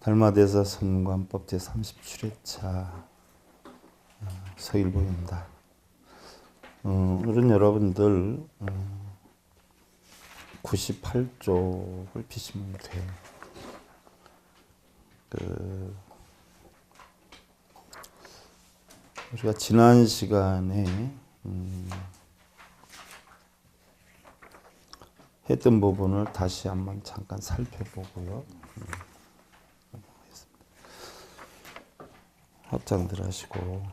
달마대사 선관법 제37회차 서일보입니다. 오늘은 여러분들 98쪽을 피시면 돼요. 우리가 지난 시간에 했던 부분을 다시 한번 잠깐 살펴보고요. 합장들 하시고.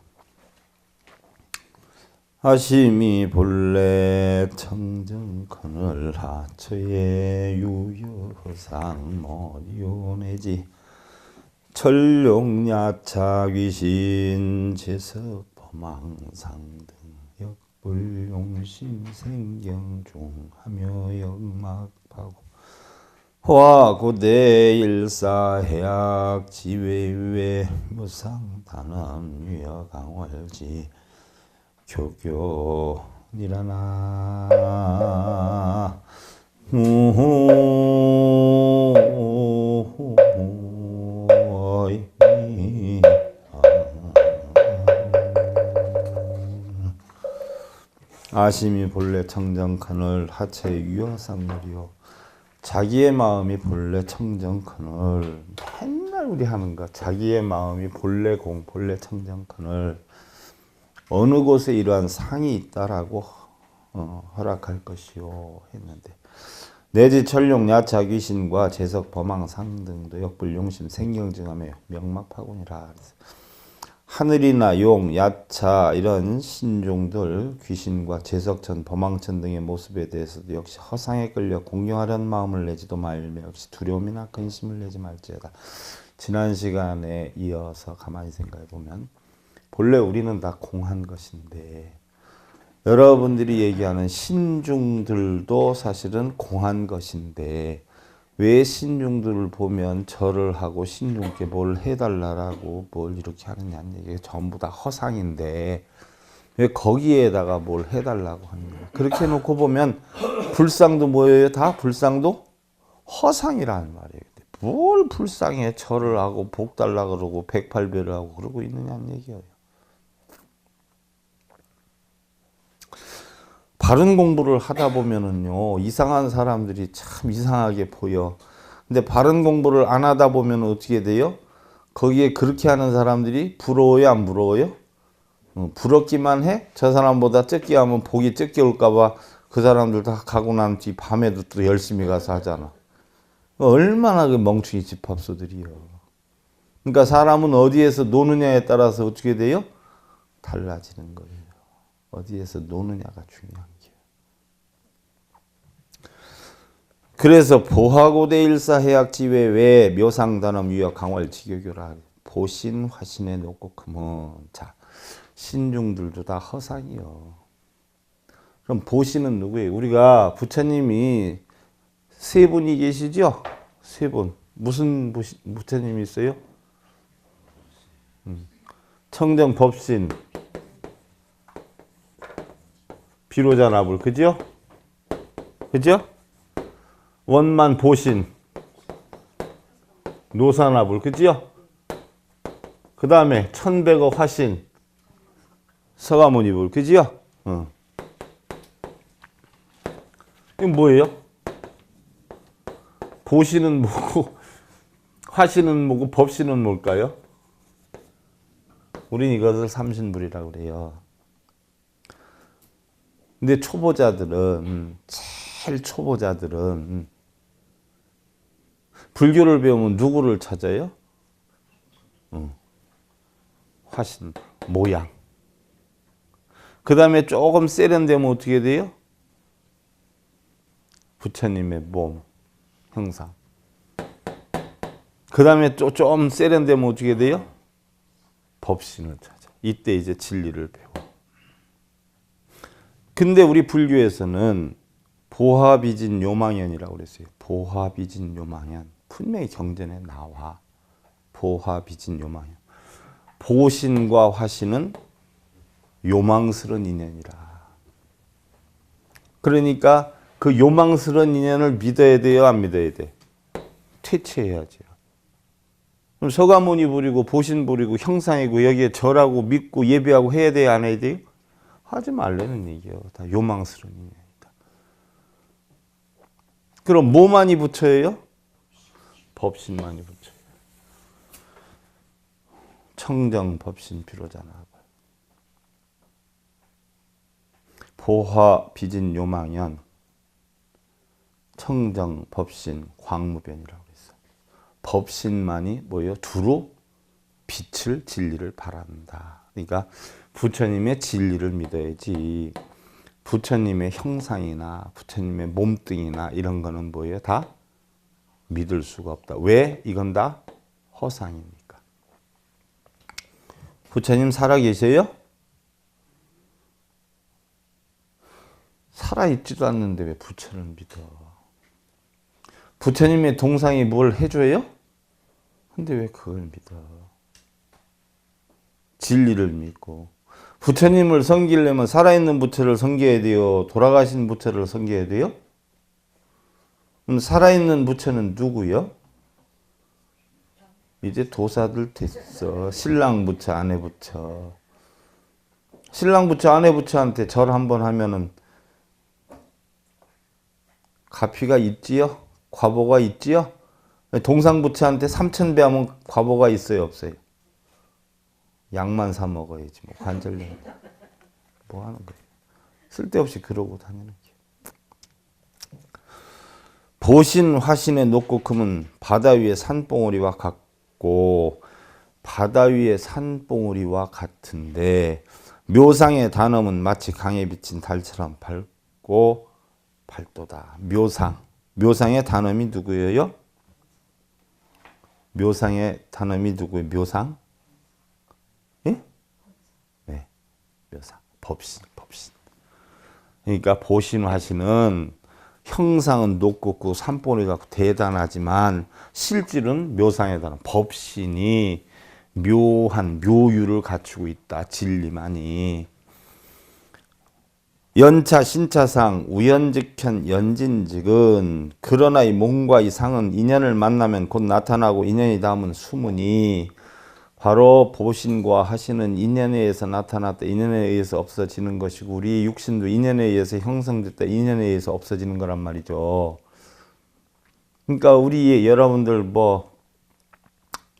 하심이 본래 청정컨을 하처의 유효상 머리오내지 천룡야차 귀신 제석 범왕상 등 역불용심 생경중 하며 역막파고 화고대 일사해악 지외외 무상단암 유여강월지 교교니라나 아심이 본래 청정컨을 하체 유여상물이요. 자기의 마음이 본래 청정컨을 맨날 우리 하는 것. 자기의 마음이 본래 공, 본래 청정컨을 어느 곳에 이러한 상이 있다라고 허락할 것이요 했는데 내지 천룡 야차 귀신과 제석 범왕상 등도 역불용심 생경증하며 명막파군이라. 하늘이나 용, 야차 이런 신종들 귀신과 제석천, 범왕천 등의 모습에 대해서도 역시 허상에 끌려 공경하려는 마음을 내지도 말며 역시 두려움이나 근심을 내지 말지어다. 지난 시간에 이어서 가만히 생각해 보면 본래 우리는 다 공한 것인데 여러분들이 얘기하는 신중들도 사실은 공한 것인데 왜 신중들을 보면 절을 하고 신중께 뭘 해달라고 뭘 이렇게 하느냐는 얘기가 전부 다 허상인데 왜 거기에다가 뭘 해달라고 하는 거예요. 그렇게 놓고 보면 불상도 뭐예요? 다 불상도 허상이라는 말이에요. 뭘 불상에 절을 하고 복 달라 그러고 108배를 하고 그러고 있느냐는 얘기예요. 바른 공부를 하다 보면은요, 이상한 사람들이 참 이상하게 보여. 근데 바른 공부를 안 하다 보면 어떻게 돼요? 거기에 그렇게 하는 사람들이 부러워요, 안 부러워요? 부럽기만 해? 저 사람보다 적게 하면 복이 적게 올까봐 그 사람들 다 가고 난 뒤 밤에도 또 열심히 가서 하잖아. 얼마나 그 멍충이 집합소들이요. 그러니까 사람은 어디에서 노느냐에 따라서 어떻게 돼요? 달라지는 거예요. 어디에서 노느냐가 중요한 거예요. 그래서 보하고대 일사해악지외 외 묘상단엄 유역 강월 지교교라. 보신 화신에 놓고 크면 자 신중들도 다 허상이요. 그럼 보신은 누구예요? 우리가 부처님이 세 분이 계시죠? 세 분. 무슨 부처님이 있어요? 청정법신, 비로자나불, 그죠? 그죠? 원만 보신, 노사나불, 그죠? 그 다음에 천백어 화신, 서가모니불, 그죠? 이건 뭐예요? 보신은 뭐고, 화신은 뭐고, 법신은 뭘까요? 우린 이것을 삼신불이라고 그래요. 근데 초보자들은, 제일 초보자들은 불교를 배우면 누구를 찾아요? 화신, 모양. 그 다음에 조금 세련되면 어떻게 돼요? 부처님의 몸, 형상. 그 다음에 좀 세련되면 어떻게 돼요? 법신을 찾아. 이때 이제 진리를 배워. 근데 우리 불교에서는 보화비진 요망연이라고 그랬어요. 보화비진 요망연. 분명히 경전에 나와. 보화비진 요망연. 보신과 화신은 요망스러운 인연이라. 그러니까 그 요망스러운 인연을 믿어야 돼요, 안 믿어야 돼? 퇴치해야죠. 그럼 서가모니 부리고 보신 부리고 형상이고 여기에 절하고 믿고 예배하고 해야 돼요, 안 해야 돼요? 하지 말라는 얘기예요. 다 요망스러운 얘기입니다. 그럼 뭐 많이 붙여요? 법신 많이 붙여요. 청정 법신 비로자나 보화 비진 요망연 청정 법신 광무변이라고 했어요. 법신만이 뭐예요? 두루 빛을 진리를 바란다. 그러니까 부처님의 진리를 믿어야지 부처님의 형상이나 부처님의 몸뚱이나 이런 거는 뭐예요? 다 믿을 수가 없다. 왜? 이건 다 허상이니까. 부처님 살아계세요? 살아있지도 않는데 왜 부처를 믿어? 부처님의 동상이 뭘 해줘요? 근데 왜 그걸 믿어? 진리를 믿고. 부처님을 섬기려면 살아있는 부처를 섬겨야 돼요? 돌아가신 부처를 섬겨야 돼요? 그럼 살아있는 부처는 누구요? 이제 도사들 됐어. 신랑 부처, 아내 부처. 신랑 부처, 아내 부처한테 절 한번 하면은 가피가 있지요? 과보가 있지요? 동상부처한테 3,000배 하면 과보가 있어요, 없어요? 약만 사 먹어야지. 뭐 관절염. 뭐 하는 거예요? 쓸데없이 그러고 다니는 게. 보신 화신의 녹고금은 바다 위의 산봉우리와 같고 바다 위의 산봉우리와 같은데 묘상의 단엄은 마치 강에 비친 달처럼 밝고 밝도다. 묘상. 묘상의 단엄이 누구예요? 묘상의 단엄이 누구예요? 묘상? 예? 네. 묘상. 법신. 그러니까 보신 화신은 형상은 높고 산봉우리가 대단하지만 실질은 묘상의 단엄. 법신이 묘한 묘유를 갖추고 있다. 진리만이. 연차 신차상 우연즉현 연진즉은 그러나 이 몸과 이 상은 인연을 만나면 곧 나타나고 인연이 닿으면 수문이 바로 보신과 하시는 인연에 의해서 나타났다. 인연에 의해서 없어지는 것이고 우리 육신도 인연에 의해서 형성됐다. 인연에 의해서 없어지는 거란 말이죠. 그러니까 우리 여러분들 뭐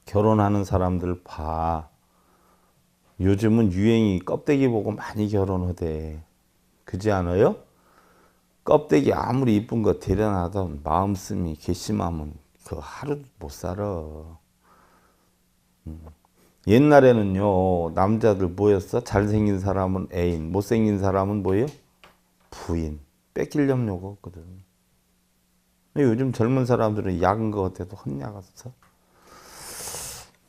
결혼하는 사람들 봐. 요즘은 유행이 껍데기 보고 많이 결혼하대. 그지 않아요? 껍데기 아무리 이쁜 거 대련하던 마음씀이 괘씸하면 그 하루도 못 살아. 옛날에는요 남자들 뭐였어? 잘생긴 사람은 애인, 못생긴 사람은 뭐예요? 부인. 뺏기려면 없거든. 요즘 젊은 사람들은 약은 것 같아도 헛약았어.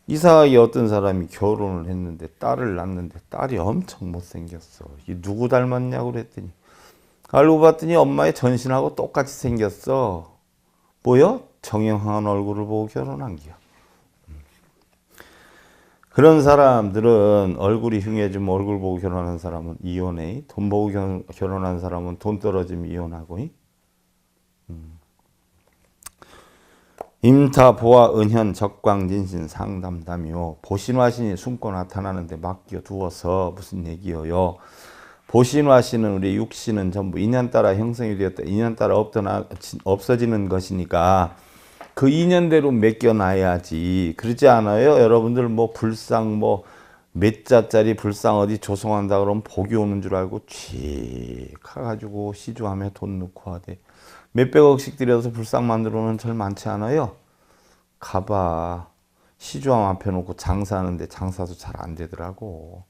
이상하게 어떤 사람이 결혼을 했는데 딸을 낳는데 딸이 엄청 못생겼어. 이 누구 닮았냐고 그랬더니 알고 봤더니 엄마의 전신하고 똑같이 생겼어. 뭐요? 정형한 얼굴을 보고 결혼한 기야. 그런 사람들은 얼굴이 흉해지면 얼굴 보고 결혼하는 사람은 이혼해. 돈 보고 결혼하는 사람은 돈 떨어지면 이혼하고. 임타 보아 은현 적광진신 상담담이요. 보신화신이 숨고 나타나는데 맡겨 두어서 무슨 얘기예요? 보신화신은 우리 육신은 전부 인연 따라 형성이 되었다. 인연 따라 없어지는 것이니까 그 인연대로 맡겨놔야지. 그러지 않아요? 여러분들 뭐 불상 뭐 몇 자짜리 불상 어디 조성한다 그러면 복이 오는 줄 알고 쥐 가가지고 시주함에 돈 넣고 하대. 몇백억씩 들여서 불상 만들어 놓은 절 많지 않아요? 가봐. 시주함 앞에 놓고 장사하는데 장사도 잘 안 되더라고.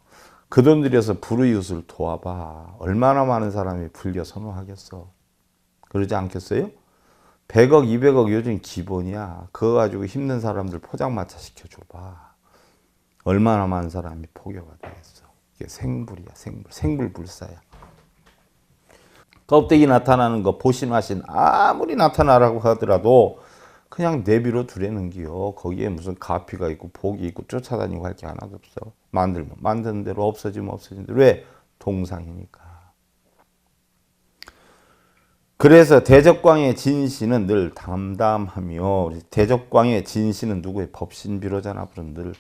그 돈 들여서 불의웃을 도와봐. 얼마나 많은 사람이 불교 선호하겠어. 그러지 않겠어요? 100억, 200억 요즘 기본이야. 그거 가지고 힘든 사람들 포장마차 시켜줘봐. 얼마나 많은 사람이 포교가 되겠어. 이게 생불이야, 생불. 생불불사야. 껍데기 나타나는 거 보신화신 아무리 나타나라고 하더라도 그냥 내비로 두려는 기요. 거기에 무슨 가피가 있고 복이 있고 쫓아다니고 할 게 하나도 없어. 만들면 만드는 대로 없어지면 없어지는 대로. 왜? 동상이니까. 그래서 대적광의 진시는 늘 담담하며 대적광의 진시는 누구의 법신비로자나 부른 늘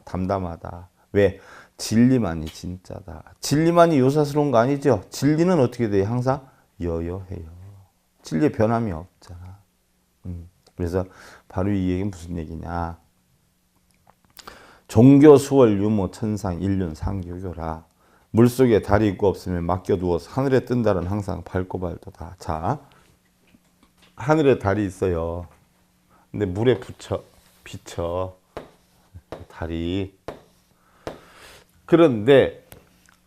담담하다. 왜? 진리만이 진짜다. 진리만이 요사스러운 거 아니죠? 진리는 어떻게 돼요? 항상 여여해요. 진리의 변함이 없잖아. 그래서 바로 이 얘기는 무슨 얘기냐. 종교 수월 유모 천상 인륜 상교교라. 물속에 달이 있고 없으면 맡겨두어서 하늘에 뜬 달은 항상 밝고 발도다. 자, 하늘에 달이 있어요. 근데 물에 비쳐 달이. 그런데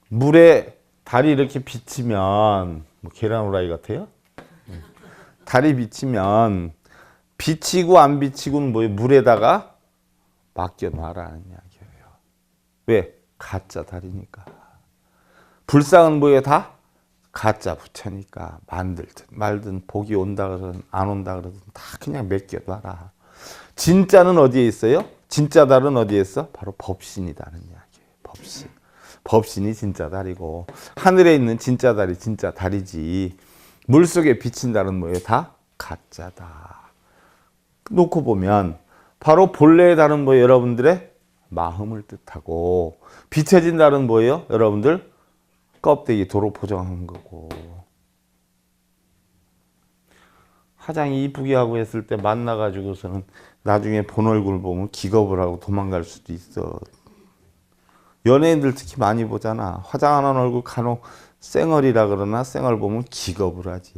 물에 달이 이렇게 비치면 뭐 계란 후라이 같아요? 달이 비치면 비치고 안 비치고는 뭐예요? 물에다가 맡겨놔라는 이야기예요. 왜? 가짜 달이니까. 불상은 뭐예요? 다 가짜 부처니까 만들든 말든 복이 온다 그러든 안 온다 그러든 다 그냥 맡겨놔라. 진짜는 어디에 있어요? 진짜 달은 어디에 있어? 바로 법신이다는 이야기예요. 법신. 법신이 진짜 달이고 하늘에 있는 진짜 달이 진짜 달이지 물속에 비친 달은 뭐예요? 다 가짜다. 놓고 보면 바로 본래의 달은 뭐예요? 여러분들의 마음을 뜻하고 비춰진 달은 뭐예요? 여러분들 껍데기 도로 포장한 거고. 화장 이쁘게 하고 했을 때 만나가지고서는 나중에 본 얼굴 보면 기겁을 하고 도망갈 수도 있어. 연예인들 특히 많이 보잖아. 화장 안 한 얼굴 간혹 쌩얼이라 그러나 쌩얼 보면 기겁을 하지.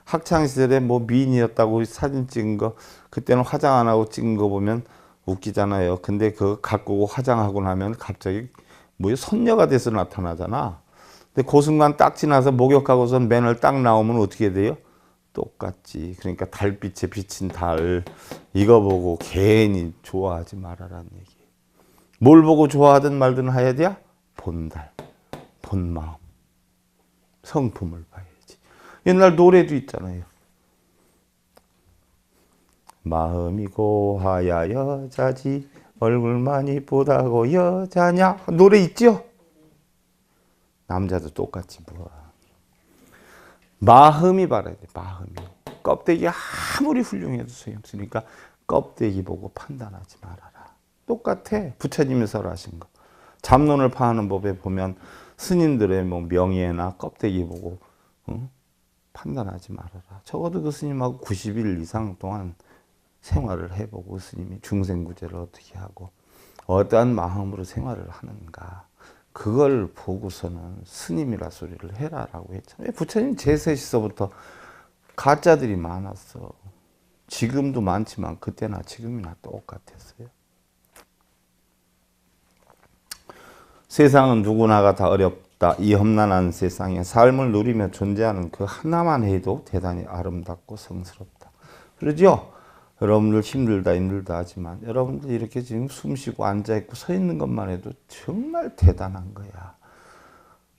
학창시절에 뭐 미인이었다고 사진 찍은 거 그때는 화장 안 하고 찍은 거 보면 웃기잖아요. 근데 그거 갖고 화장하고 나면 갑자기 뭐 선녀가 돼서 나타나잖아. 근데 그 순간 딱 지나서 목욕하고선 맨을 딱 나오면 어떻게 돼요? 똑같지. 그러니까 달빛에 비친 달 이거 보고 괜히 좋아하지 말아라는 얘기. 뭘 보고 좋아하든 말든 해야 돼? 본달, 본 마음, 성품을 봐야지. 옛날 노래도 있잖아요. 마음이 고하야 여자지 얼굴만 이쁘다고 여자냐 노래 있죠? 남자도 똑같이 뭐 마음이 바라야 돼. 마음이. 껍데기 아무리 훌륭해도 소용없으니까 껍데기 보고 판단하지 말아라. 똑같아. 부처님이 설하신 거. 잡론을 파하는 법에 보면 스님들의 뭐 명예나 껍데기 보고 판단하지 말아라. 적어도 그 스님하고 90일 이상 동안 생활을 해보고 스님이 중생구제를 어떻게 하고 어떠한 마음으로 생활을 하는가. 그걸 보고서는 스님이라 소리를 해라라고 했잖아요. 부처님 제세시서부터 가짜들이 많았어. 지금도 많지만 그때나 지금이나 똑같았어요. 세상은 누구나가 다 어렵다. 이 험난한 세상에 삶을 누리며 존재하는 그 하나만 해도 대단히 아름답고 성스럽다. 그러죠? 여러분들 힘들다 하지만 여러분들 이렇게 지금 숨 쉬고 앉아있고 서 있는 것만 해도 정말 대단한 거야.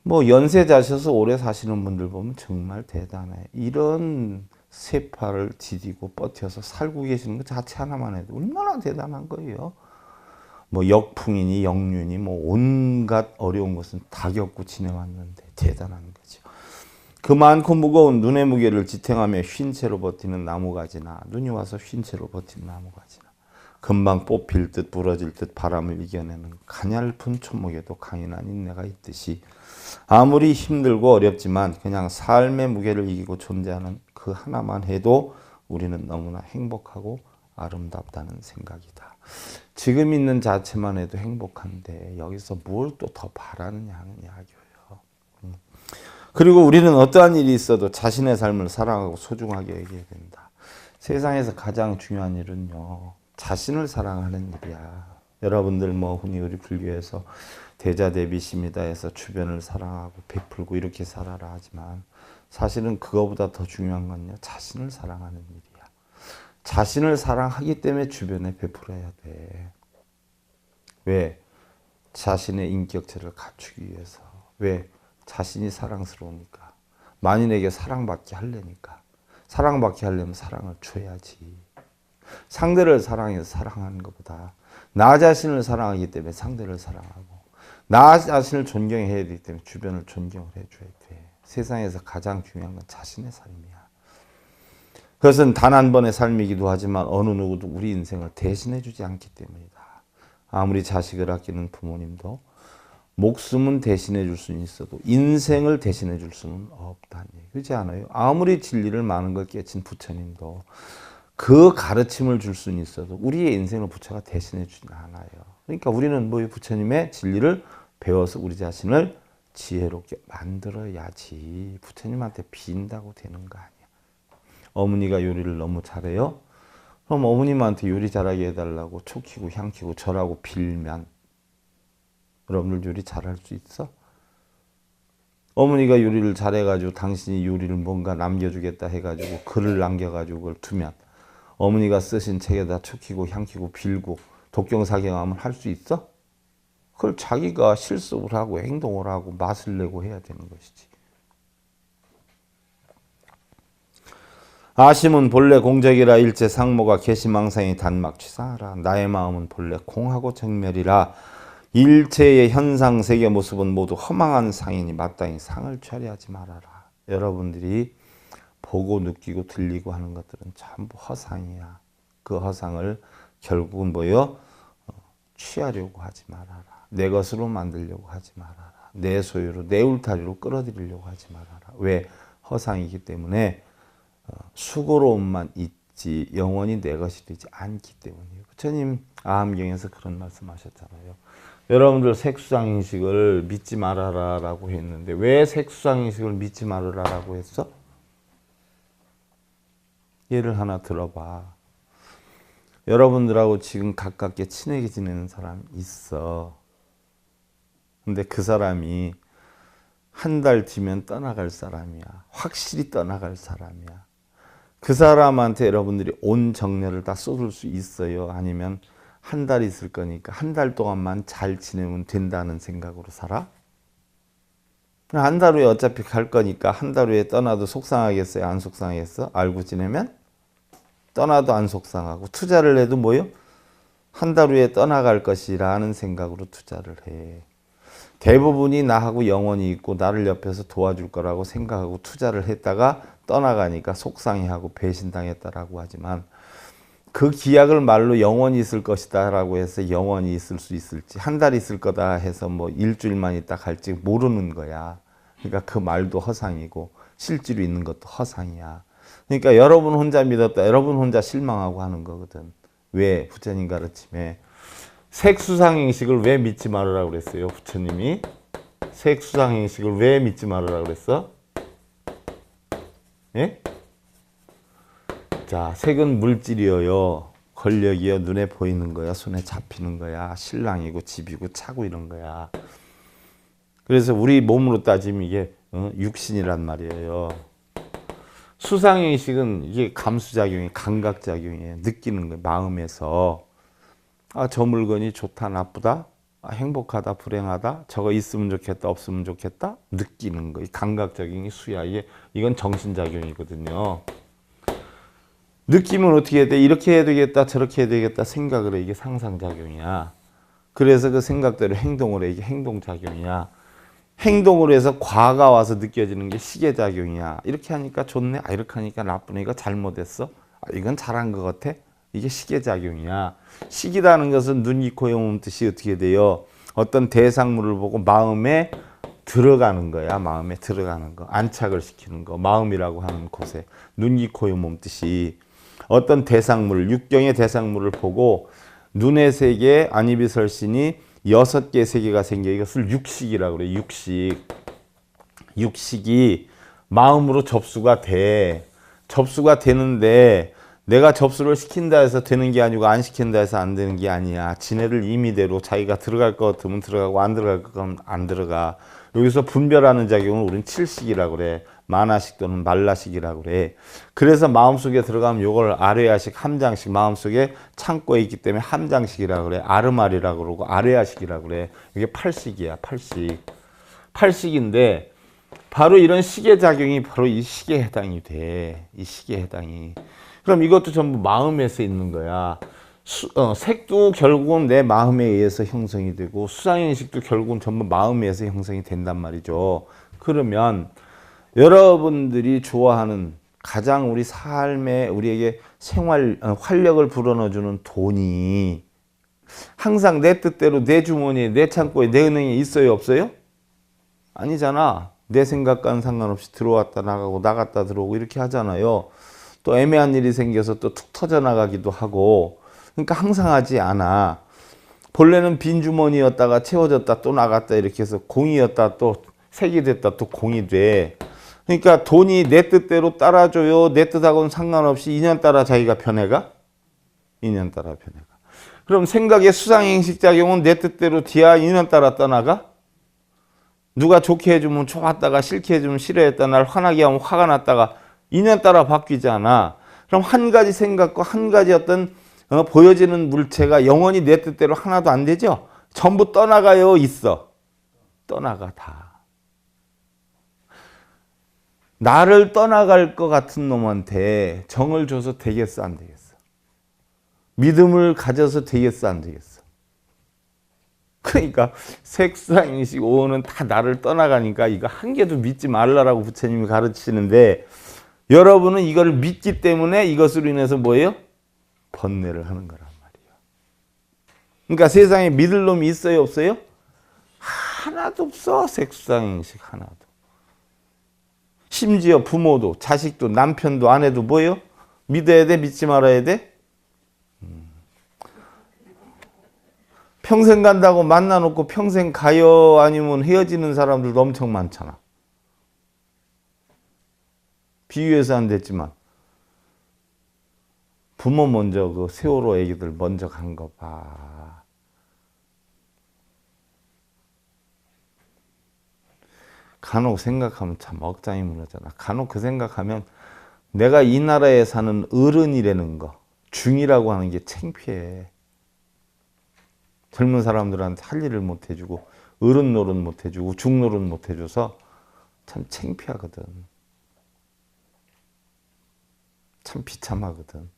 뭐 연세 자셔서 오래 사시는 분들 보면 정말 대단해. 이런 세파를 디디고 버텨서 살고 계시는 것 자체 하나만 해도 얼마나 대단한 거예요. 뭐 역풍이니 역류니 뭐 온갖 어려운 것은 다 겪고 지내왔는데 대단한 거죠. 그 많고 무거운 눈의 무게를 지탱하며 쉰 채로 버티는 나무가지나 눈이 와서 쉰 채로 버티는 나무가지나 금방 뽑힐 듯 부러질 듯 바람을 이겨내는 가냘픈 초목에도 강인한 인내가 있듯이 아무리 힘들고 어렵지만 그냥 삶의 무게를 이기고 존재하는 그 하나만 해도 우리는 너무나 행복하고 아름답다는 생각이다. 지금 있는 자체만 해도 행복한데 여기서 뭘 또 더 바라느냐 하는 이야기예요. 그리고 우리는 어떠한 일이 있어도 자신의 삶을 사랑하고 소중하게 여겨야 된다. 세상에서 가장 중요한 일은요. 자신을 사랑하는 일이야. 여러분들 뭐 흔히 우리 불교에서 대자대비심이다 해서 주변을 사랑하고 베풀고 이렇게 살아라 하지만 사실은 그거보다 더 중요한 건요. 자신을 사랑하는 일이야. 자신을 사랑하기 때문에 주변에 베풀어야 돼. 왜? 자신의 인격체를 갖추기 위해서. 왜? 자신이 사랑스러우니까. 만인에게 사랑받게 하려니까. 사랑받게 하려면 사랑을 줘야지. 상대를 사랑해서 사랑하는 것보다 나 자신을 사랑하기 때문에 상대를 사랑하고 나 자신을 존경해야 되기 때문에 주변을 존경을 해줘야 돼. 세상에서 가장 중요한 건 자신의 삶이야. 그것은 단 한 번의 삶이기도 하지만 어느 누구도 우리 인생을 대신해 주지 않기 때문이다. 아무리 자식을 아끼는 부모님도 목숨은 대신해 줄 수는 있어도 인생을 대신해 줄 수는 없다니. 그렇지 않아요? 아무리 진리를 많은 걸 깨친 부처님도 그 가르침을 줄 수는 있어도 우리의 인생을 부처가 대신해 주진 않아요. 그러니까 우리는 뭐 부처님의 진리를 배워서 우리 자신을 지혜롭게 만들어야지. 부처님한테 빈다고 되는 거 아니야. 어머니가 요리를 너무 잘해요? 그럼 어머님한테 요리 잘하게 해달라고 촉히고 향키고 절하고 빌면 여러분들 요리 잘할 수 있어? 어머니가 요리를 잘해가지고 당신이 요리를 뭔가 남겨주겠다 해가지고 글을 남겨가지고 그걸 두면 어머니가 쓰신 책에다 촉히고 향키고 빌고 독경사경하면 할 수 있어? 그걸 자기가 실습을 하고 행동을 하고 맛을 내고 해야 되는 것이지. 아심은 본래 공적이라 일체 상모가 개시망상이 단막 취사하라. 나의 마음은 본래 공하고 정멸이라 일체의 현상 세계 모습은 모두 허망한 상이니 마땅히 상을 취하지 말아라. 여러분들이 보고 느끼고 들리고 하는 것들은 전부 허상이야. 그 허상을 결국은 뭐요? 취하려고 하지 말아라. 내 것으로 만들려고 하지 말아라. 내 소유로 내 울타리로 끌어들이려고 하지 말아라. 왜? 허상이기 때문에 수고로움만 있지 영원히 내 것이 되지 않기 때문이에요. 부처님 아함경에서 그런 말씀하셨잖아요. 여러분들 색수상인식을 믿지 말아라 라고 했는데 왜 색수상인식을 믿지 말아라 라고 했어? 예를 하나 들어봐. 여러분들하고 지금 가깝게 친하게 지내는 사람이 있어. 근데 그 사람이 한 달 뒤면 떠나갈 사람이야. 확실히 떠나갈 사람이야. 그 사람한테 여러분들이 온 정열을 다 쏟을 수 있어요? 아니면 한 달 있을 거니까 한 달 동안만 잘 지내면 된다는 생각으로 살아? 한 달 후에 어차피 갈 거니까 한 달 후에 떠나도 속상하겠어요? 안 속상하겠어? 알고 지내면? 떠나도 안 속상하고 투자를 해도 뭐요? 한 달 후에 떠나갈 것이라는 생각으로 투자를 해. 대부분이 나하고 영원히 있고 나를 옆에서 도와줄 거라고 생각하고 투자를 했다가 떠나가니까 속상해하고 배신당했다라고 하지만 그 기약을 말로 영원히 있을 것이다 라고 해서 영원히 있을 수 있을지 한 달 있을 거다 해서 뭐 일주일만 있다 갈지 모르는 거야. 그러니까 그 말도 허상이고 실제로 있는 것도 허상이야. 그러니까 여러분 혼자 믿었다 여러분 혼자 실망하고 하는 거거든. 왜? 부처님 가르침에 색수상행식을 왜 믿지 말으라고 그랬어요? 부처님이 색수상행식을 왜 믿지 말으라고 그랬어? 예? 자, 색은 물질이어요. 권력이요. 눈에 보이는 거야. 손에 잡히는 거야. 신랑이고 집이고 차고 이런 거야. 그래서 우리 몸으로 따지면 이게 육신이란 말이에요. 수상행식은 이게 감수작용이 감각작용이에요. 느끼는 거예요. 마음에서 아, 저 물건이 좋다 나쁘다 아, 행복하다 불행하다 저거 있으면 좋겠다 없으면 좋겠다 느끼는 거. 이 감각적인 수야. 이건 정신작용이거든요. 느낌은 어떻게 해야 돼? 이렇게 해야 되겠다 저렇게 해야 되겠다 생각을 해. 이게 상상작용이야. 그래서 그 생각대로 행동을 해. 이게 행동작용이야. 행동을 해서 과가 와서 느껴지는 게 시계작용이야. 이렇게 하니까 좋네. 아, 이렇게 하니까 나쁘네. 이거 잘못했어. 아, 이건 잘한 것 같아. 이게 시계작용이야. 시기라는 것은 눈, 이, 코, 영, 뜻이 어떻게 돼요? 어떤 대상물을 보고 마음에 들어가는 거야. 마음에 들어가는 거. 안착을 시키는 거. 마음이라고 하는 곳에. 눈, 이, 코, 영, 뜻이 어떤 대상물, 육경의 대상물을 보고 눈의 세계, 안이비설신이 6개의 세계가 생겨. 이것을 육식이라고 그래. 육식이 마음으로 접수가 돼. 접수가 되는데 내가 접수를 시킨다 해서 되는 게 아니고 안 시킨다 해서 안 되는 게 아니야. 지네를 임의대로 자기가 들어갈 것 같으면 들어가고 안 들어갈 것 같으면 안 들어가. 여기서 분별하는 작용을 우리는 칠식이라고 그래. 만화식 또는 말라식이라고 그래. 그래서 마음속에 들어가면 요걸 아뢰야식, 함장식, 마음속에 창고에 있기 때문에 함장식이라고 그래. 아르말이라고 그러고 아뢰야식이라고 그래. 이게 팔식이야. 팔식인데 바로 이런 시계작용이 바로 이 시계에 해당이 돼. 이 시계에 해당이. 그럼 이것도 전부 마음에서 있는 거야. 색도 결국은 내 마음에 의해서 형성이 되고 수상인식도 결국은 전부 마음에 의해서 형성이 된단 말이죠. 그러면 여러분들이 좋아하는 가장 우리 삶에 우리에게 생활 활력을 불어넣어주는 돈이 항상 내 뜻대로 내 주머니에 내 창고에 내 은행에 있어요 없어요? 아니잖아. 내 생각과는 상관없이 들어왔다 나가고 나갔다 들어오고 이렇게 하잖아요. 또 애매한 일이 생겨서 또 툭 터져 나가기도 하고. 그러니까 항상 하지 않아. 본래는 빈 주머니였다가 채워졌다 또 나갔다 이렇게 해서 공이었다 또 색이 됐다 또 공이 돼. 그러니까 돈이 내 뜻대로 따라줘요. 내 뜻하고는 상관없이 인연 따라 자기가 변해가? 인연 따라 변해가. 그럼 생각의 수상행식 작용은 내 뜻대로 뒤야 인연 따라 떠나가? 누가 좋게 해주면 좋았다가 싫게 해주면 싫어했다 날 화나게 하면 화가 났다가 인연 따라 바뀌잖아. 그럼 한 가지 생각과 한 가지 어떤 보여지는 물체가 영원히 내 뜻대로 하나도 안 되죠? 전부 떠나가요 있어? 떠나가 다. 나를 떠나갈 것 같은 놈한테 정을 줘서 되겠어 안 되겠어? 믿음을 가져서 되겠어 안 되겠어? 그러니까 색수상행식 오는 다 나를 떠나가니까 이거 한 개도 믿지 말라라고 부처님이 가르치는데 여러분은 이걸 믿기 때문에 이것으로 인해서 뭐예요? 번뇌를 하는 거란 말이에요. 그러니까 세상에 믿을 놈이 있어요 없어요? 하나도 없어. 색수상행식 하나도. 심지어 부모도 자식도 남편도 아내도 뭐예요? 믿어야 돼 믿지 말아야 돼? 평생 간다고 만나놓고 평생 가요 아니면 헤어지는 사람들도 엄청 많잖아. 비유해서 안 됐지만 부모 먼저 그 세월호 애기들 먼저 간 거 봐. 간혹 생각하면 참 억장이 무너져나. 간혹 그 생각하면 내가 이 나라에 사는 어른이라는 거 중이라고 하는 게 창피해. 젊은 사람들한테 할 일을 못 해주고 어른 노릇 못 해주고 중 노릇 못 해줘서 참 창피하거든. 참 비참하거든.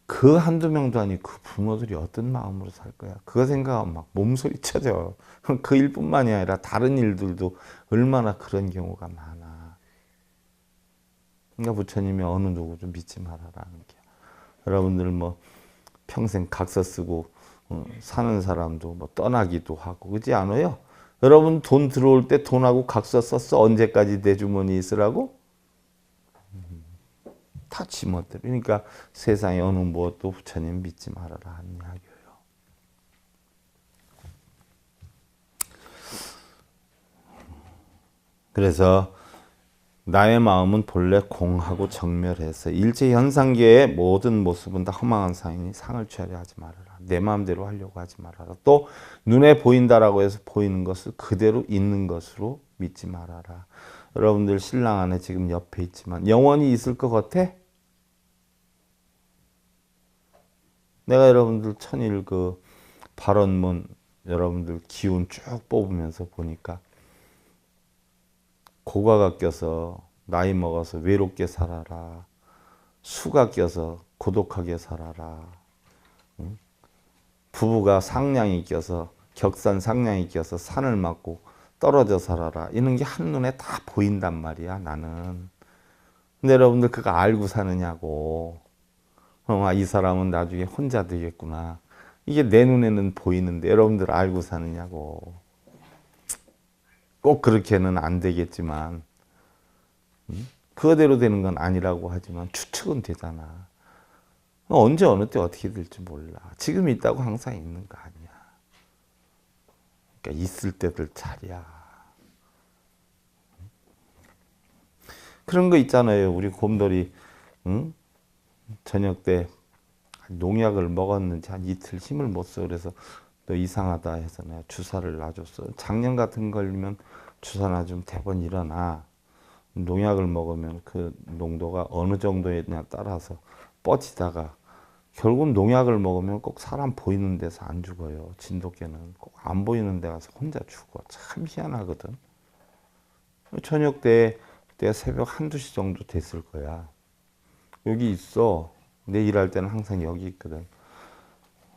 그 한두 명도 아니고 그 부모들이 어떤 마음으로 살 거야. 그거 생각하면 막 몸소리 쳐져. 그 일뿐만이 아니라 다른 일들도 얼마나 그런 경우가 많아. 그러니까 부처님이 어느 누구 좀 믿지 말아라는 게. 여러분들 뭐 평생 각서 쓰고 사는 사람도 뭐 떠나기도 하고 그렇지 않아요? 여러분 돈 들어올 때 돈하고 각서 썼어? 언제까지 내 주머니에 있으라고? 다 지멋대로. 그러니까 세상에 어느 무엇도 부처님 믿지 말아라 하는 이야기예요. 그래서 나의 마음은 본래 공하고 정멸해서 일체 현상계의 모든 모습은 다 허망한 상이니 상을 취하려 하지 말아라. 내 마음대로 하려고 하지 말아라. 또 눈에 보인다라고 해서 보이는 것을 그대로 있는 것으로 믿지 말아라. 여러분들 신랑 안에 지금 옆에 있지만 영원히 있을 것 같아? 내가 여러분들 천일 그 발언문 여러분들 기운 쭉 뽑으면서 보니까 고가가 껴서 나이 먹어서 외롭게 살아라. 수가 껴서 고독하게 살아라. 부부가 상냥이 껴서 격산 상냥이 껴서 산을 맞고 떨어져 살아라. 이런 게 한눈에 다 보인단 말이야 나는. 근데 여러분들 그거 알고 사느냐고. 이 사람은 나중에 혼자 되겠구나. 이게 내 눈에는 보이는데 여러분들 알고 사느냐고. 꼭 그렇게는 안 되겠지만 그거대로 되는 건 아니라고 하지만 추측은 되잖아. 언제 어느 때 어떻게 될지 몰라. 지금 있다고 항상 있는 거 아니야. 그러니까 있을 때들 잘이야. 그런 거 있잖아요. 우리 곰돌이 저녁 때 농약을 먹었는지 한 이틀 힘을 못 써. 그래서 너 이상하다 해서 내가 주사를 놔줬어. 작년 같은 걸리면 주사 놔주면 대번 일어나. 농약을 먹으면 그 농도가 어느 정도였냐 따라서 뻗치다가 결국 농약을 먹으면 꼭 사람 보이는 데서 안 죽어요. 진돗개는 꼭 안 보이는 데 가서 혼자 죽어. 참 희한하거든. 저녁 때 그때 새벽 한두 시 정도 됐을 거야. 여기 있어. 내 일할 때는 항상 여기 있거든.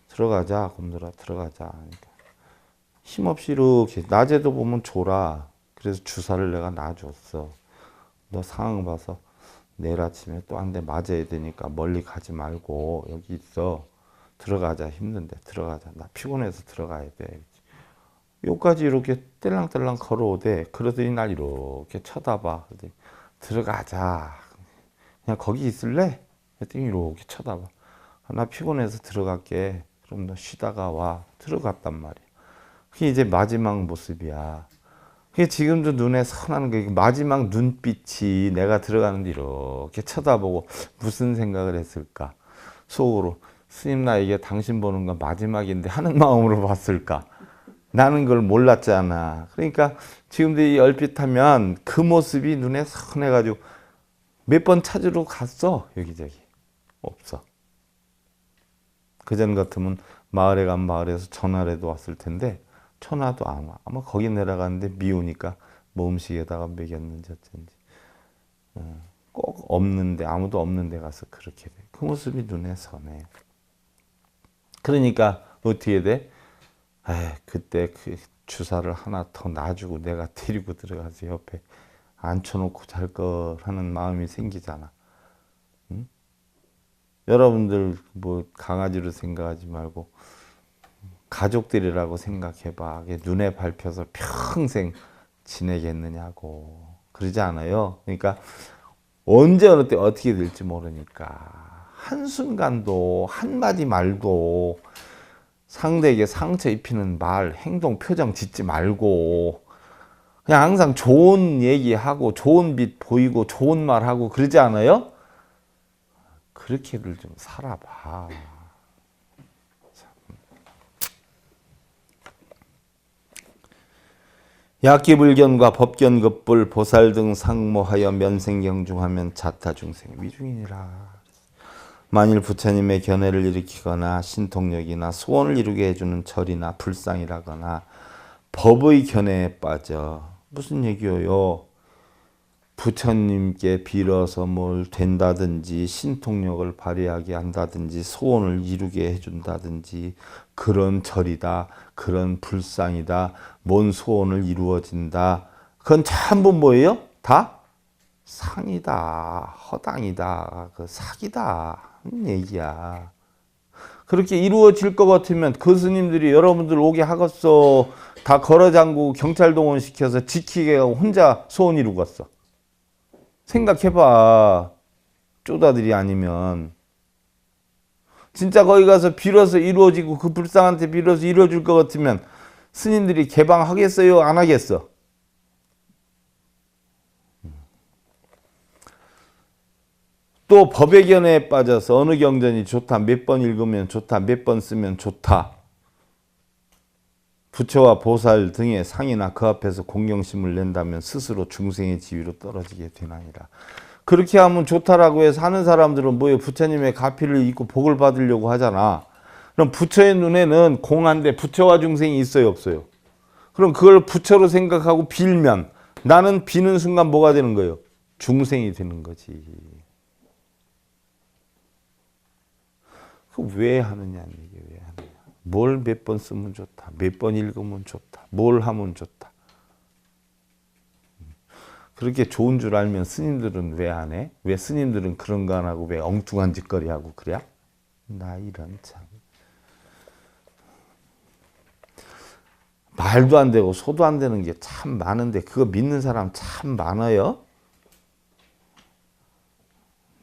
들어가자 곰돌아 들어가자. 그러니까 힘없이 이렇게 낮에도 보면 졸아. 그래서 주사를 내가 놔줬어. 너 상황 봐서 내일 아침에 또 한 대 맞아야 되니까 멀리 가지 말고 여기 있어. 들어가자. 힘든데 들어가자. 나 피곤해서 들어가야 돼. 여기까지 이렇게 떼랑떼랑 걸어오대. 그러더니 날 이렇게 쳐다봐. 그러더니 들어가자. 그냥 거기 있을래? 그랬더니 이렇게 쳐다봐. 나 피곤해서 들어갈게. 그럼 너 쉬다가 와. 들어갔단 말이야. 그게 이제 마지막 모습이야. 그게 지금도 눈에 선하는 게 마지막 눈빛이 내가 들어가는데 이렇게 쳐다보고 무슨 생각을 했을까? 속으로 스님 나에게 당신 보는 건 마지막인데 하는 마음으로 봤을까? 나는 그걸 몰랐잖아. 그러니까 지금도 이 얼핏하면 그 모습이 눈에 선해가지고 몇 번 찾으러 갔어. 여기저기. 없어. 그전 같으면 마을에 가면 마을에서 전화라도 왔을 텐데 전화도 안 와. 아마 거기 내려가는데 미우니까 뭐 음식에다가 먹였는지 어쩐지. 꼭 없는데 아무도 없는 데 가서 그렇게 돼. 그 모습이 눈에 선해. 그러니까 어떻게 돼? 그때 그 주사를 하나 더 놔주고 내가 데리고 들어가서 옆에 앉혀놓고 잘 걸 하는 마음이 생기잖아. 응? 여러분들 뭐 강아지로 생각하지 말고 가족들이라고 생각해봐. 눈에 밟혀서 평생 지내겠느냐고. 그러지 않아요? 그러니까 언제 어느 때 어떻게 될지 모르니까 한순간도 한마디 말도 상대에게 상처 입히는 말, 행동, 표정 짓지 말고 그냥 항상 좋은 얘기하고 좋은 빛 보이고 좋은 말하고 그러지 않아요? 그렇게들 좀 살아봐. 약기불견과 법견급불 보살 등 상모하여 면생경중하면 자타중생 위중이니라. 만일 부처님의 견해를 일으키거나 신통력이나 소원을 이루게 해주는 절이나 불상이라거나 법의 견해에 빠져 무슨 얘기예요? 부처님께 빌어서 뭘 된다든지 신통력을 발휘하게 한다든지 소원을 이루게 해준다든지 그런 절이다, 그런 불상이다, 뭔 소원을 이루어진다. 그건 전부 뭐예요? 다 상이다, 허당이다, 그 사기다 얘기야. 그렇게 이루어질 것 같으면 그 스님들이 여러분들 오게 하겠어. 다 걸어 잠그고 경찰 동원시켜서 지키게 하고 혼자 소원 이루겠어. 생각해봐. 쪼다들이 아니면. 진짜 거기 가서 빌어서 이루어지고 그 불상한테 빌어서 이루어질 것 같으면 스님들이 개방하겠어요? 안 하겠어? 또 법의 견해에 빠져서 어느 경전이 좋다, 몇 번 읽으면 좋다, 몇 번 쓰면 좋다. 부처와 보살 등의 상이나 그 앞에서 공경심을 낸다면 스스로 중생의 지위로 떨어지게 되나니라. 그렇게 하면 좋다라고 해서 하는 사람들은 뭐예요? 부처님의 가피를 입고 복을 받으려고 하잖아. 그럼 부처의 눈에는 공한데 부처와 중생이 있어요, 없어요? 그럼 그걸 부처로 생각하고 빌면 나는 비는 순간 뭐가 되는 거예요? 중생이 되는 거지. 그 왜 하느냐는 얘기예요. 왜 하느냐. 뭘 몇 번 쓰면 좋다. 몇 번 읽으면 좋다. 뭘 하면 좋다. 그렇게 좋은 줄 알면 스님들은 왜 안 해? 왜 스님들은 그런 거 안 하고 왜 엉뚱한 짓거리 하고 그래? 나 이런 참. 말도 안 되고 소도 안 되는 게 참 많은데 그거 믿는 사람 참 많아요.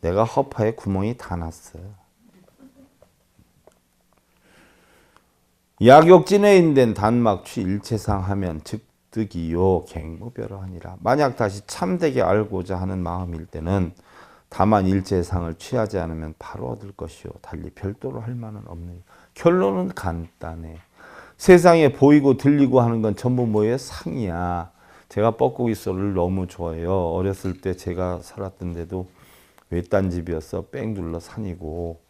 내가 허파에 구멍이 다 났어. 약욕진에 인된 단막취 일체상 하면 즉득이요 갱무별어하니라. 만약 다시 참되게 알고자 하는 마음일 때는 다만 일체상을 취하지 않으면 바로 얻을 것이요 달리 별도로 할 만은 없네. 결론은 간단해. 세상에 보이고 들리고 하는 건 전부 뭐예요? 상이야. 제가 뻐꾸기소를 너무 좋아해요. 어렸을 때 제가 살았던 데도 외딴 집이었어. 뺑둘러 산이고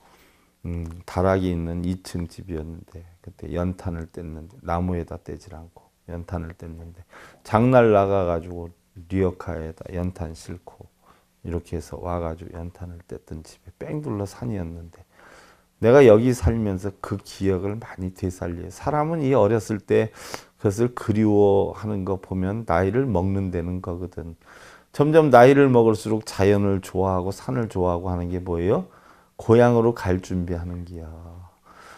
다락이 있는 2층 집이었는데 그때 연탄을 뗐는데 나무에다 떼질 않고 연탄을 뗐는데 장날 나가가지고 리어카에다 연탄 싣고 이렇게 해서 와가지고 연탄을 뗐던 집에 뺑둘러 산이었는데 내가 여기 살면서 그 기억을 많이 되살려요. 사람은 이 어렸을 때 그것을 그리워하는 거 보면 나이를 먹는 데는 거거든. 점점 나이를 먹을수록 자연을 좋아하고 산을 좋아하고 하는 게 뭐예요? 고향으로 갈 준비하는 기야.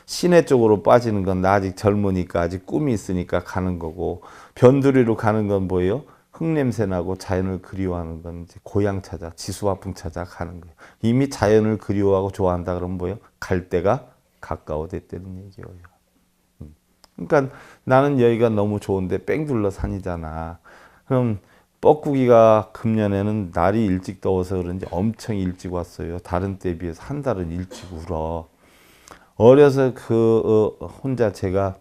시내 쪽으로 빠지는 건 나 아직 젊으니까 아직 꿈이 있으니까 가는 거고, 변두리로 가는 건 뭐예요? 흙냄새 나고 자연을 그리워하는 건 이제 고향 찾아, 지수화풍 찾아 가는 거예요. 이미 자연을 그리워하고 좋아한다 그러면 뭐예요? 갈 데가 가까워졌다는 얘기예요. 그러니까 나는 여기가 너무 좋은데 뺑 둘러 산이잖아. 그럼 뻐꾸기가 금년에는 날이 일찍 더워서 그런지 엄청 일찍 왔어요. 다른 때에 비해서 한 달은 일찍 울어. 어려서 혼자 제가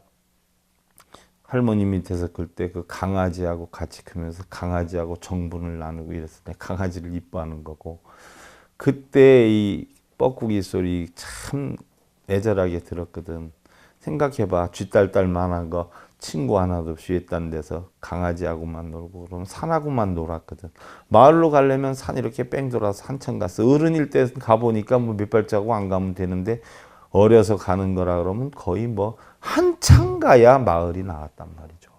할머니 밑에서 클 때 그 강아지하고 같이 크면서 강아지하고 정분을 나누고 이랬을 때 강아지를 이뻐하는 거고, 그때 이 뻐꾸기 소리 참 애절하게 들었거든. 생각해봐. 쥐딸딸만한 거 친구 하나도 없이 외딴 데서 강아지하고만 놀고 그러면 산하고만 놀았거든. 마을로 가려면 산 이렇게 뺑 돌아서 산천 갔어. 어른일 때 가보니까 뭐 몇 발자국 안 가면 되는데 어려서 가는 거라 그러면 거의 뭐 한참 가야 마을이 나왔단 말이죠.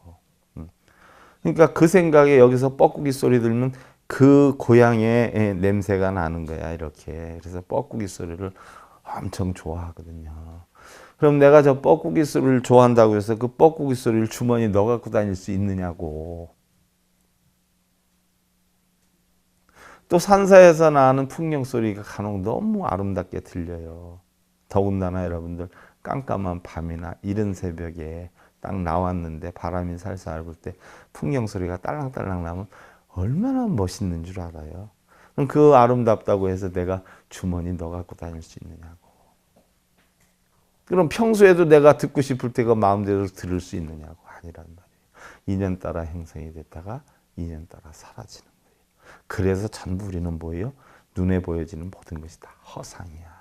그러니까 그 생각에 여기서 뻐꾸기 소리 들으면 그 고향의 냄새가 나는 거야, 이렇게. 그래서 뻐꾸기 소리를 엄청 좋아하거든요. 그럼 내가 저 뻐꾸기 소리를 좋아한다고 해서 그 뻐꾸기 소리를 주머니에 넣어 갖고 다닐 수 있느냐고. 또 산사에서 나는 풍경 소리가 간혹 너무 아름답게 들려요. 더군다나 여러분들 깜깜한 밤이나 이른 새벽에 딱 나왔는데 바람이 살살 불 때 풍경 소리가 딸랑딸랑 나면 얼마나 멋있는 줄 알아요. 그럼 그 아름답다고 해서 내가 주머니 넣어 갖고 다닐 수 있느냐고. 그럼 평소에도 내가 듣고 싶을 때가 마음대로 들을 수 있느냐고. 아니란 말이에요. 인연 따라 형성이 됐다가 인연 따라 사라지는 거예요. 그래서 전부 우리는 뭐예요? 눈에 보여지는 모든 것이 다 허상이야.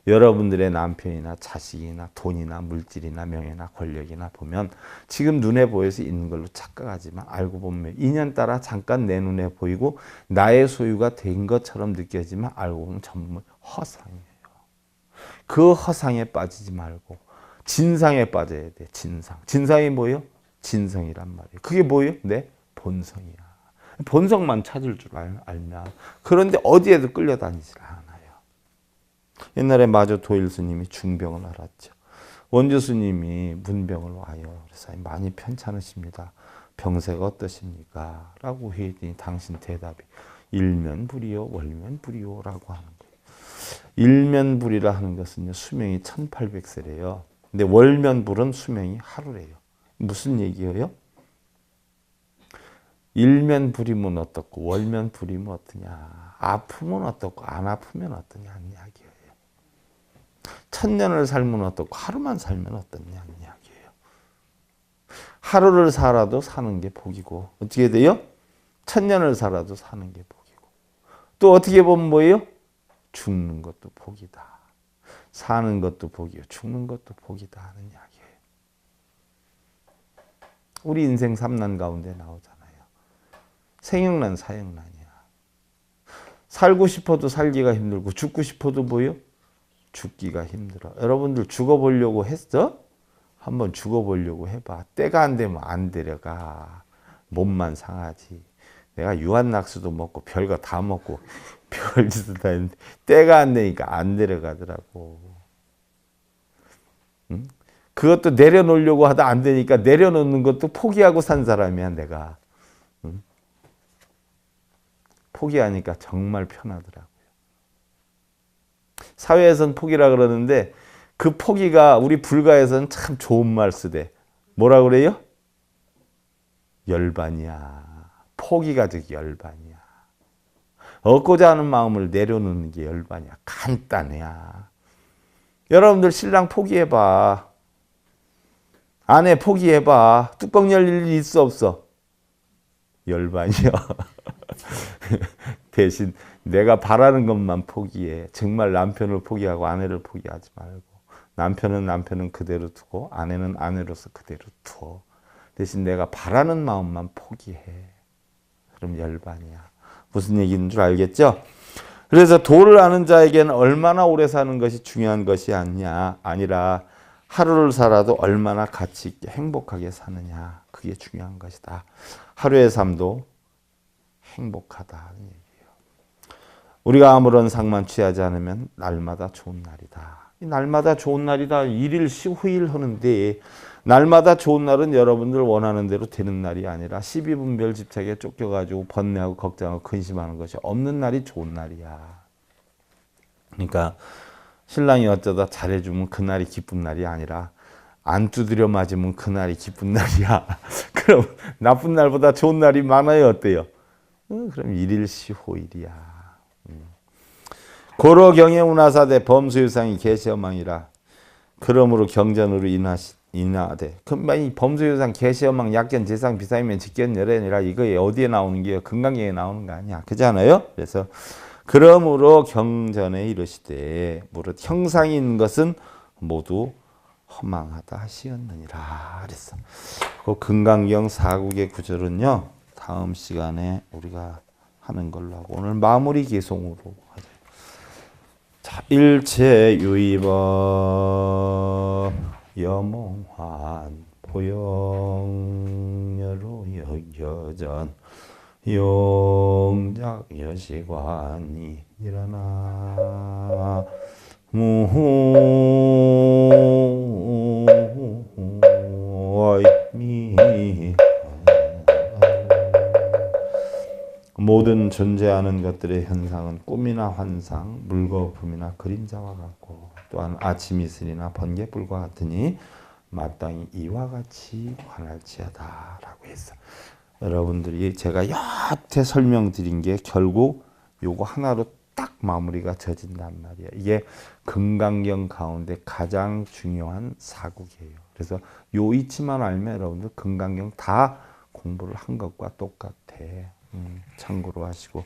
여러분들의 남편이나 자식이나 돈이나 물질이나 명예나 권력이나 보면 지금 눈에 보여서 있는 걸로 착각하지만 알고 보면 인연 따라 잠깐 내 눈에 보이고 나의 소유가 된 것처럼 느껴지만 알고 보면 전부 허상이에요. 그 허상에 빠지지 말고 진상에 빠져야 돼. 진상. 진상이 뭐예요? 진성이란 말이에요. 그게 뭐예요? 내 본성이야. 본성만 찾을 줄 알면. 그런데 어디에도 끌려다니질 않아요. 옛날에 마저 도일 스님이 중병을 앓았죠. 원주 스님이 문병을 와요. 그래서 많이 편찮으십니다. 병세가 어떠십니까? 라고 했더니 당신 대답이 일면불이요 월면불이요 라고 하는 거예요. 일면불이라 하는 것은요, 수명이 1800세래요. 근데 월면불은 수명이 하루래요. 무슨 얘기예요? 일면불이면 어떻고 월면불이면 어떠냐. 아프면 어떻고 안 아프면 어떠냐는 이야기예요. 천년을 살면 어떻고 하루만 살면 어떠냐는 이야기예요. 하루를 살아도 사는 게 복이고 어떻게 돼요? 천년을 살아도 사는 게 복이고 또 어떻게 보면 뭐예요? 죽는 것도 복이다. 사는 것도 복이요. 죽는 것도 복이다 하는 이야기예요. 우리 인생 삼난 가운데 나오잖아요. 생육난, 사육난이야. 살고 싶어도 살기가 힘들고 죽고 싶어도 뭐예요? 죽기가 힘들어. 여러분들 죽어보려고 했어? 한번 죽어보려고 해봐. 때가 안 되면 안 데려가. 몸만 상하지. 내가 유한낙수도 먹고 별거 다 먹고 별짓을 다 했는데 때가 안 되니까 안 데려가더라고. 응? 그것도 내려놓으려고 하다 안 되니까 내려놓는 것도 포기하고 산 사람이야 내가. 응? 포기하니까 정말 편하더라고요. 사회에서는 포기라 그러는데 그 포기가 우리 불가에서는 참 좋은 말 쓰대. 뭐라 그래요? 열반이야. 포기가 즉 열반이야. 얻고자 하는 마음을 내려놓는 게 열반이야. 간단해야. 여러분들 신랑 포기해봐. 아내 포기해봐. 뚜껑 열릴 일 있어 없어? 열반이야. 대신 내가 바라는 것만 포기해. 정말 남편을 포기하고 아내를 포기하지 말고 남편은 그대로 두고 아내는 아내로서 그대로 두어. 대신 내가 바라는 마음만 포기해. 그럼 열반이야. 무슨 얘기인 줄 알겠죠? 그래서 도를 아는 자에게는 얼마나 오래 사는 것이 중요한 것이 아니라 하루를 살아도 얼마나 가치 있게 행복하게 사느냐. 그게 중요한 것이다. 하루의 삶도 행복하다. 우리가 아무런 상만 취하지 않으면 날마다 좋은 날이다. 이 날마다 좋은 날이다. 일일시 후일 하는데 날마다 좋은 날은 여러분들 원하는 대로 되는 날이 아니라 12분별 집착에 쫓겨가지고 번뇌하고 걱정하고 근심하는 것이 없는 날이 좋은 날이야. 그러니까 신랑이 어쩌다 잘해주면 그날이 기쁜 날이 아니라 안 두드려 맞으면 그날이 기쁜 날이야. 그럼 나쁜 날보다 좋은 날이 많아요. 어때요? 그럼 일일시 후일이야. 고로경의 운하사대 범수유상이 계시어망이라. 그러므로 경전으로 인하되. 그럼 범수유상 계시어망 약견 재상 비상이면 직견 열애니라. 이거에 어디에 나오는 게요? 금강경에 나오는 거 아니야. 그렇잖아요. 그래서 그러므로 경전에 이르시되 무릇 형상이 있는 것은 모두 허망하다 하시었느니라. 그랬어. 그 금강경 4국의 구절은요. 다음 시간에 우리가 하는 걸로 하고 오늘 마무리 개송으로 하자. 자, 일체 유의법 여몽환 보영여로 여전 용작 여시관이 일어나 무미 모든 존재하는 것들의 현상은 꿈이나 환상, 물거품이나 그림자와 같고 또한 아침 이슬이나 번개불과 같으니 마땅히 이와 같이 관할지어다 라고 했어. 여러분들이 제가 여태 설명드린 게 결국 요거 하나로 딱 마무리가 져진단 말이야. 이게 금강경 가운데 가장 중요한 사국이에요. 그래서 요 이치만 알면 여러분들 금강경 다 공부를 한 것과 똑같아. 참고로 하시고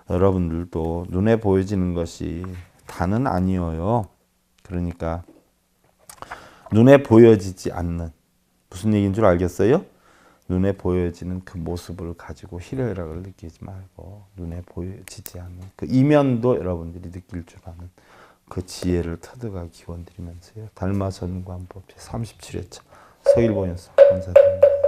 여러분들도 눈에 보여지는 것이 다는 아니어요. 그러니까 눈에 보여지지 않는 무슨 얘기인 줄 알겠어요? 눈에 보여지는 그 모습을 가지고 희열락을 느끼지 말고 눈에 보여지지 않는 그 이면도 여러분들이 느낄 줄 아는 그 지혜를 터득하기 기원드리면서요. 달마선관법 제 37회차 서일보현서 감사드립니다.